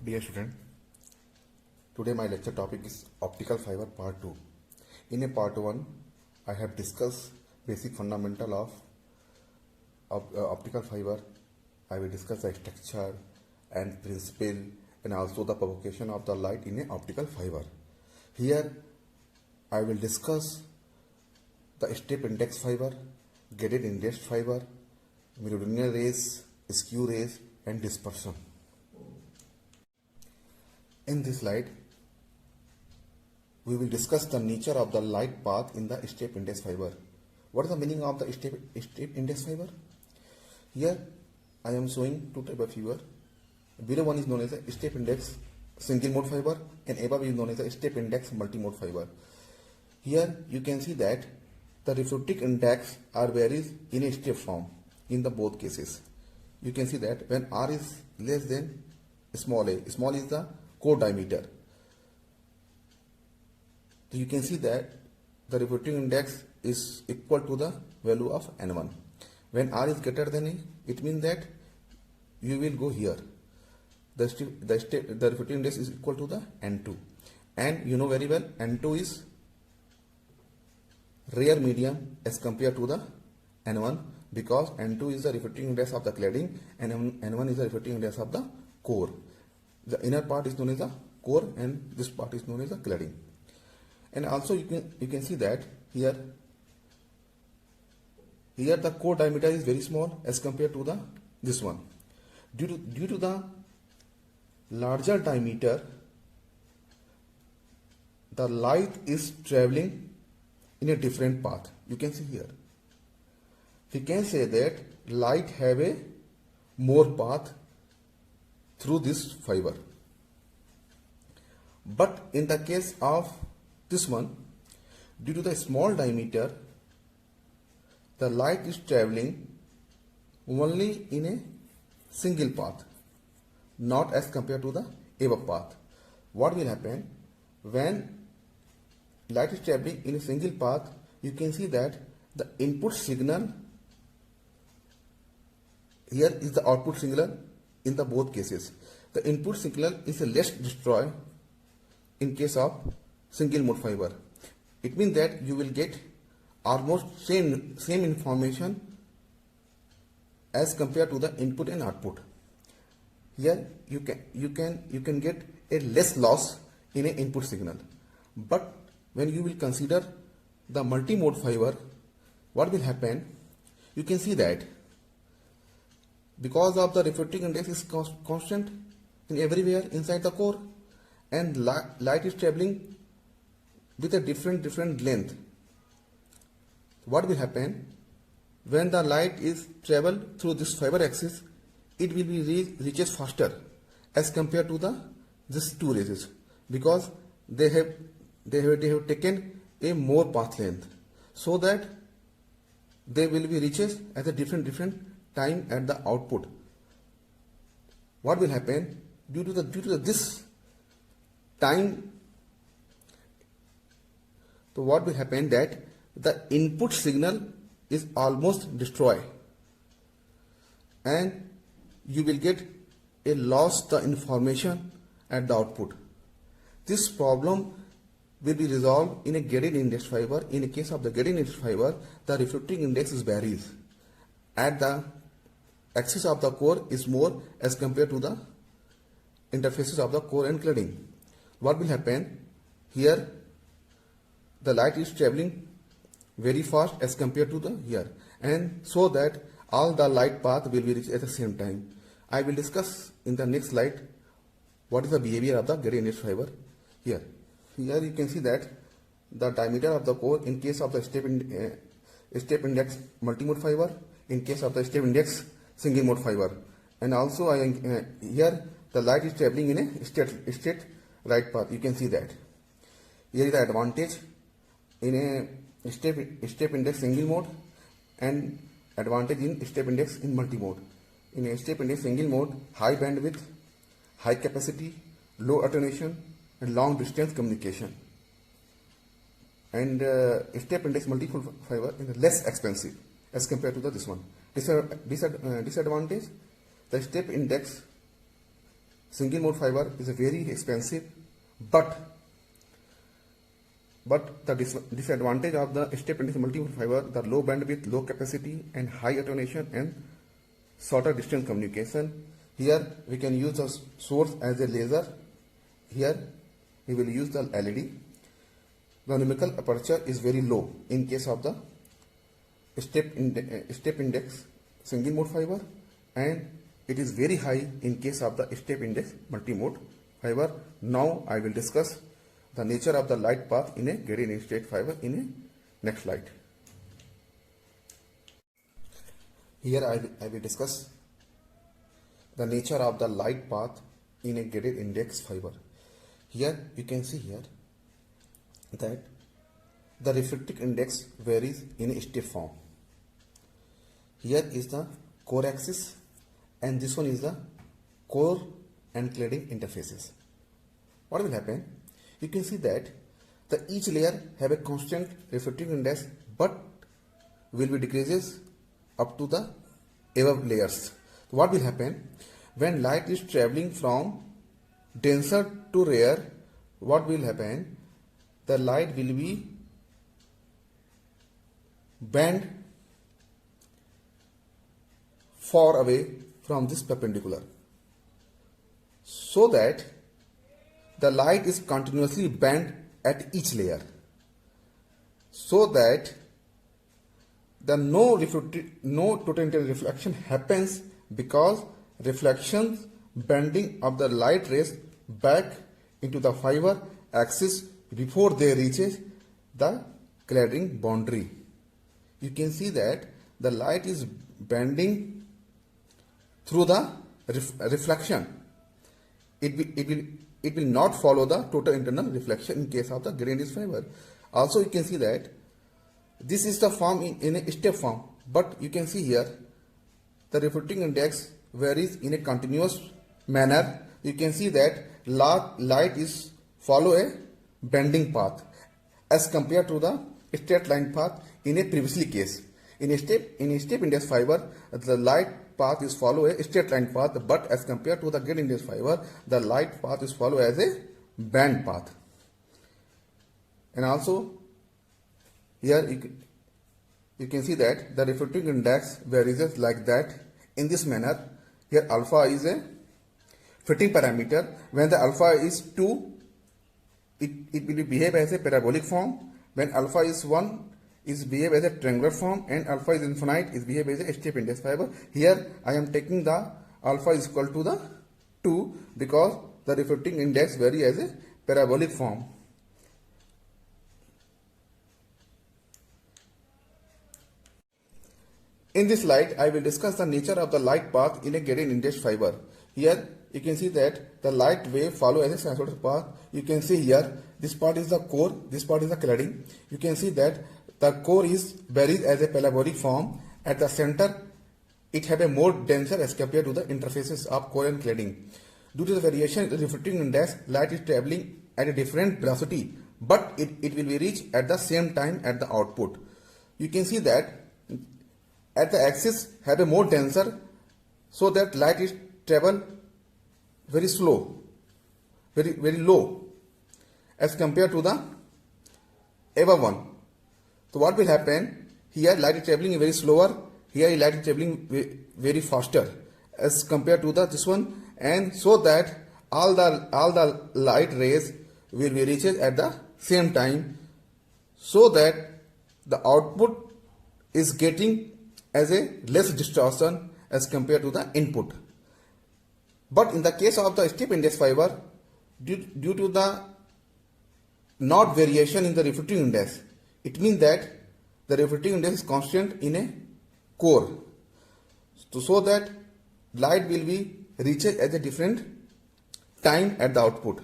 Dear student, today my lecture topic is optical fiber part 2. In a part 1, I have discussed basic fundamental of optical fiber. I will discuss the structure and principle and also the propagation of the light in a optical fiber. Here I will discuss the step index fiber, gated index fiber, meridional rays, skew rays and dispersion. In this slide, we will discuss the nature of the light path in the step index fiber. What is the meaning of the step index fiber? Here I am showing two types of fiber. Below one is known as a step index single mode fiber and above is known as a step index multi-mode fiber. Here you can see that the refractive index are varies in a step form in the both cases. You can see that when R is less than small a, small is the core diameter. So you can see that the refractive index is equal to the value of N1. When R is greater than A, it means that you will go here. The refractive index is equal to the N2. And you know very well, N2 is rare medium as compared to the N1 because N2 is the refractive index of the cladding and N1 is the refractive index of the core. The inner part is known as the core and this part is known as the cladding. And also you can see that here the core diameter is very small as compared to this one. Due to the larger diameter, the light is traveling in a different path. You can see here. We can say that light have a more path through this fiber. But in the case of this one, due to the small diameter, the light is traveling only in a single path, not as compared to the above path. What will happen when light is traveling in a single path? You can see that the input signal here is the output signal in the both cases. The input signal is less destroyed in case of single mode fiber. It means that you will get almost same information as compared to the input and output. Here you can get a less loss in an input signal. But when you will consider the multi-mode fiber, what will happen? You can see that because of the refractive index is constant in everywhere inside the core and light is traveling with a different length. What will happen when the light is travel through this fiber axis? It will be reaches faster as compared to these two rays because they have taken a more path length, so that they will be reaches at a different time at the output. What will happen due to this time? So what will happen that the input signal is almost destroyed and you will get a loss the information at the output. This problem will be resolved in a gated index fiber. In a case of the gated index fiber, the refractive index varies at the axis of the core is more as compared to the interfaces of the core and cladding. What will happen here? The light is traveling very fast as compared to the here, and so that all the light path will be reached at the same time. I will discuss in the next slide what is the behavior of the gated index fiber. Here you can see that the diameter of the core in case of the step index multi-mode fiber, in case of the step index single mode fiber, and also here the light is traveling in a straight right path. You can see that here is the advantage in a step index single mode and advantage in step index in multi mode. In a step index single mode, high bandwidth, high capacity, low attenuation and long distance communication. And step index multi-mode fiber is less expensive as compared to this one. Disadvantage, the step index single mode fiber is very expensive, but the disadvantage of the step index multi-mode fiber, the low bandwidth, low capacity, and high attenuation and shorter distance communication. Here we can use the source as a laser. Here we will use the LED. The numerical aperture is very low in case of the step index single mode fiber, and it is very high in case of the step index multi-mode fiber. Now I will discuss the nature of the light path in a gradient index fiber in a next slide. Here I will discuss the nature of the light path in a gradient index fiber. Here you can see here that the reflecting index varies in a step form. Here is the core axis, and this one is the core and cladding interfaces. What will happen? You can see that each layer have a constant reflecting index, but will be decreases up to the above layers. What will happen when light is traveling from denser to rare? What will happen? The light will be bent far away from this perpendicular, so that the light is continuously bent at each layer, so that the no total internal reflection happens, because reflections bending of the light rays back into the fiber axis before they reaches the cladding boundary. You can see that the light is bending through the reflection. It will not follow the total internal reflection in case of the gradient fiber. Also you can see that this is the form in a step form, but you can see here the reflecting index varies in a continuous manner. You can see that light is follow a bending path as compared to the straight line path in a previously case. In a step index fiber, the light path is follow a straight line path, but as compared to the gradient index fiber, the light path is follow as a band path. And also here you can see that the reflecting index varies like that in this manner. Here alpha is a fitting parameter. When the alpha is 2, it will behave as a parabolic form. When alpha is 1, is behave as a triangular form, and alpha is infinite, is behave as a step index fiber. Here I am taking the alpha is equal to the 2 because the reflecting index vary as a parabolic form. In this slide, I will discuss the nature of the light path in a gradient index fiber. Here you can see that the light wave follow as a sinusoidal path. You can see here this part is the core, this part is the cladding. You can see that the core is varies as a parabolic form. At the center, it have a more denser as compared to the interfaces of core and cladding. Due to the variation in the reflecting index, light is traveling at a different velocity, but it will be reached at the same time at the output. You can see that at the axis have a more denser, so that light is travel very slow, very low as compared to the above one. So what will happen? Here light is traveling very slower, here light is traveling very faster as compared to the this one, and so that all the light rays will be reached at the same time, so that the output is getting as a less distortion as compared to the input. But in the case of the step index fiber, due to the not variation in the reflecting index, it means that the reflecting index is constant in a core, so that light will be reached at a different time at the output.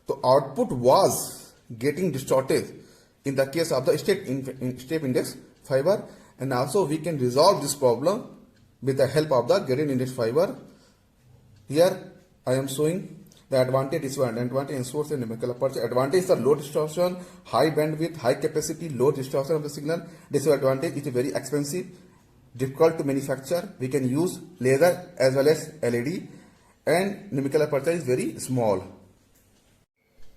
So output was getting distorted in the case of the step index fiber, and also we can resolve this problem with the help of the gradient index fiber. Here I am showing the advantage, disadvantage, and source and numerical aperture. Advantage is the low distortion, high bandwidth, high capacity, low distortion of the signal. Disadvantage is very expensive, difficult to manufacture. We can use laser as well as LED. and numerical aperture is very small.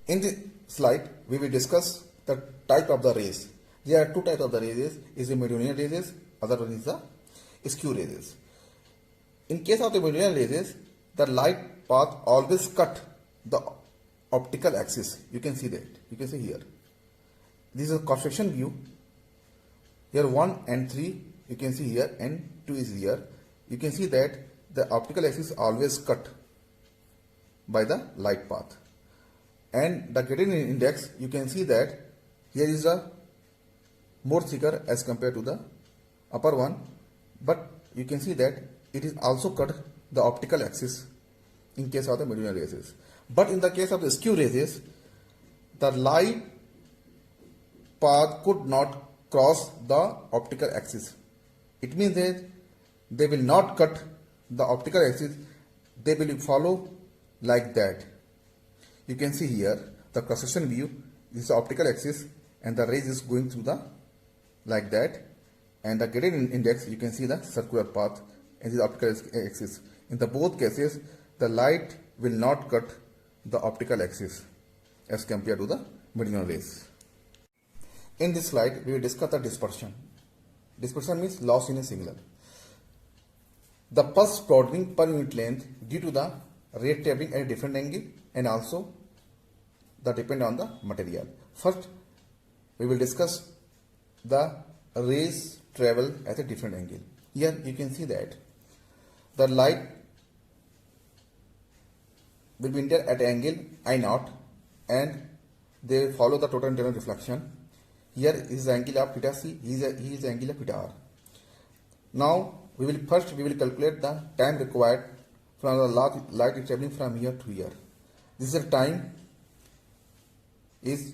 In this slide, we will discuss the type of the rays. There are two types of the rays. Is the meridional rays, other one is the skew rays. In case of the meridional rays, the light path always cut the optical axis. You can see that. You can see here. This is a cross-section view. Here 1 and 3 you can see here, and 2 is here. You can see that the optical axis is always cut by the light path. And the grating index, you can see that here is a more thicker as compared to the upper one, but you can see that it is also cut the optical axis in case of the meridional rays. But in the case of the skew rays, the light path could not cross the optical axis. It means that they will not cut the optical axis, they will follow like that. You can see here the cross-section view. This is the optical axis and the rays is going through the like that, and the grating index, you can see the circular path and this optical axis. In the both cases, the light will not cut the optical axis as compared to the meridional rays. In this slide, we will discuss the dispersion. Dispersion means loss in a signal. The pulse broadening per unit length due to the ray traveling at a different angle, and also the depend on the material. First, we will discuss the rays travel at a different angle. Here you can see that the light will be entered at angle I0 and they follow the total internal reflection. Here is the angle of theta c, here is the angle of theta r. Now we will calculate the time required from the light is traveling from here to here. This is the time is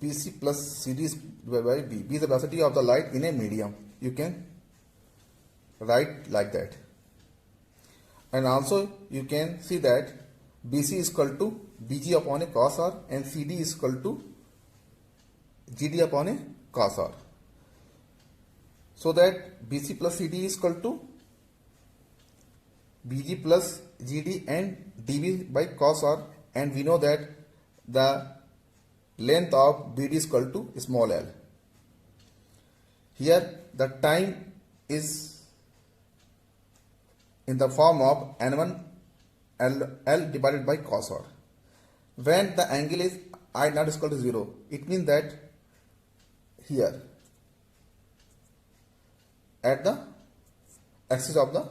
BC plus CD is divided by B. B is the velocity of the light in a medium. You can write like that. And also you can see that BC is equal to BG upon a cos R and CD is equal to GD upon a cos R. So that BC plus CD is equal to BG plus GD and dV by cos R, and we know that the length of BD is equal to small l. Here the time is in the form of N1 L divided by cos R. When the angle is I not is equal to 0, it means that here at the axis of the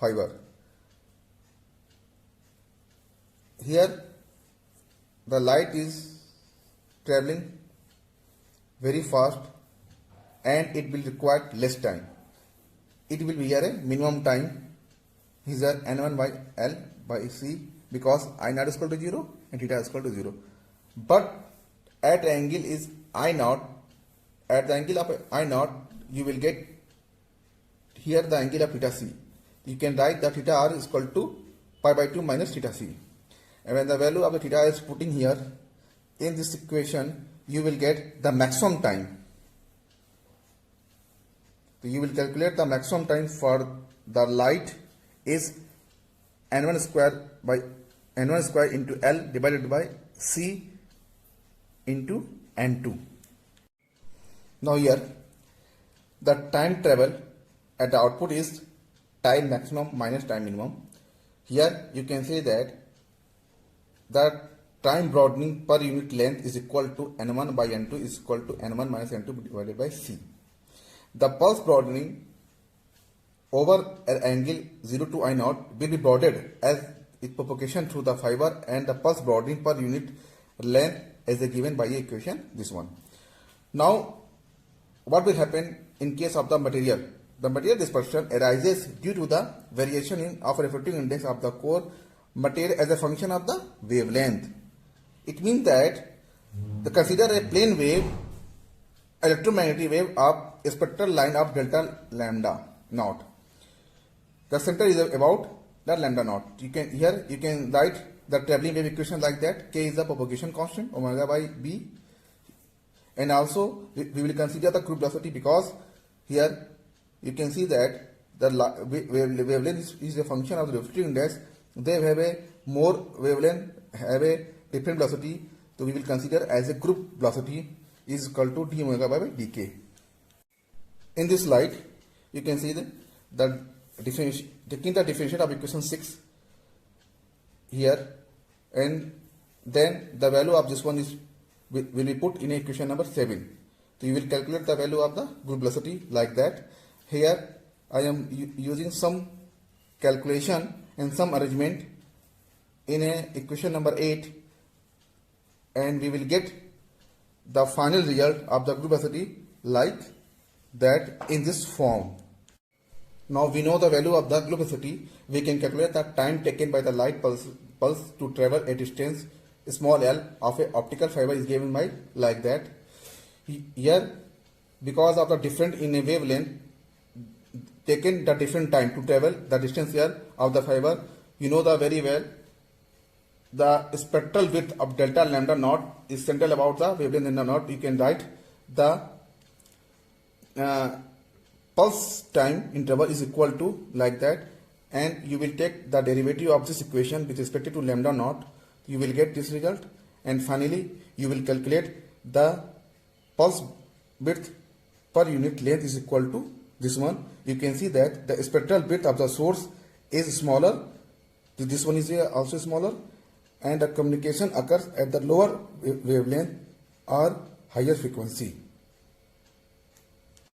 fiber, here the light is traveling very fast and it will require less time. It will be here a minimum time. Here N1 by L by C, because I naught is equal to 0 and theta is equal to 0. But at angle is I naught, at the angle of I naught, you will get here the angle of theta C. You can write that theta R is equal to pi by 2 minus theta C. And when the value of the theta is putting here in this equation, you will get the maximum time. So you will calculate the maximum time for the light is N1 square by N1 square into L divided by C into N2. Now here the time travel at the output is time maximum minus time minimum. Here you can say that the time broadening per unit length is equal to N1 by N2 is equal to N1 minus N2 divided by C. The pulse broadening over an angle 0 to I0 will be broadened as its propagation through the fiber, and the pulse broadening per unit length as given by the equation this one. Now what will happen in case of the material? The material dispersion arises due to the variation of refractive index of the core material as a function of the wavelength. It means that consider a plane wave, electromagnetic wave of a spectral line of delta lambda naught. The center is about the lambda naught. You can write the traveling wave equation like that. K is the propagation constant, omega by B, and also we will consider the crude velocity, because here you can see that the wavelength is a function of the refractive index they have a more wavelength, have a different velocity, so we will consider as a group velocity is equal to d omega by dk. In this slide, you can see the taking the differential of equation 6 here, and then the value of this one is will be put in equation number 7. So you will calculate the value of the group velocity like that. Here I am using some calculation and some arrangement in a equation number 8, and we will get the final result of the group velocity like that in this form. Now we know the value of the group velocity. We can calculate the time taken by the light pulse to travel a distance small l of a optical fiber is given by like that. Here, because of the different in a wavelength taken the different time to travel the distance l of the fiber, you know the very well the spectral width of delta lambda naught is central about the wavelength lambda naught. You can write the pulse time interval is equal to like that, and you will take the derivative of this equation with respect to lambda naught. You will get this result, and finally you will calculate the pulse width per unit length is equal to this one. You can see that the spectral width of the source is smaller, this one is also smaller, and the communication occurs at the lower wavelength or higher frequency.